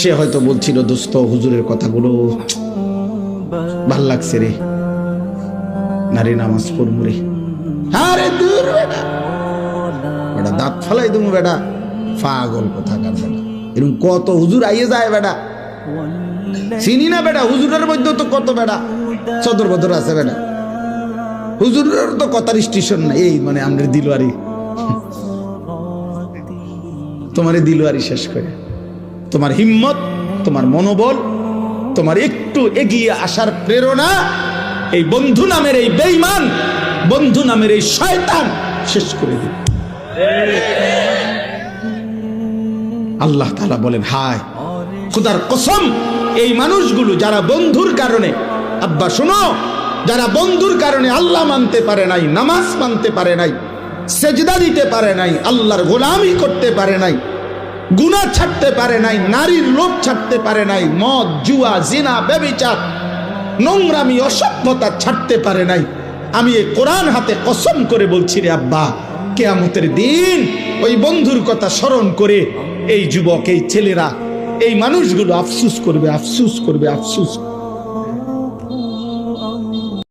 সে হয়তো বলছিল, দোস্ত হুজুরের কথাগুলো ভাল লাগছে রে, নারী নামাজ পড়বো রে। আরে দূর বেটা, বেটা দাঁত ফালাই তুমি বেটা, পাগল কোথাকার বেটা। এরকম কত হুজুর আইয়ে যায় বেটা, চিনি না বেটা। হুজুরের মধ্যে তো কত বেটা সদর বদর আছে বেটা, হুজুরের তো কথার স্টেশন না। এই মানে আমরা দিলওয়ারি, তোমার দিলওয়ারি শেষ করে তোমার হিম্মত, তোমার মনোবল, তোমার একটু এগিয়ে আসার প্রেরণা এই বন্ধু নামের এই বেঈমান, বন্ধু নামের এই শয়তান শেষ করে দিবে। আল্লাহ তাআলা বলেন, হায় খোদার কসম, এই মানুষগুলো যারা বন্ধুর কারণে, আব্বা শোনো, যারা বন্ধুর কারণে আল্লাহ মানতে পারে নাই, নামাজ মানতে পারে নাই, সেজদা দিতে পারে নাই, আল্লাহর গোলামি করতে পারে নাই, গুনাহ ছাড়তে পারে নাই, নারীর লোভ ছাড়তে পারে নাই, মদ জুয়া জিনা ব্যভিচার নোংরামি অসভ্যতা ছাড়তে পারে নাই, আমি এই কোরআন হাতে কসম করে বলছি রে আব্বা, কিয়ামতের দিন ওই বন্ধুর কথা স্মরণ করে এই যুবক, এই ছেলেরা, এই মানুষগুলো আফসোস করবে, আফসোস করবে, আফসোস।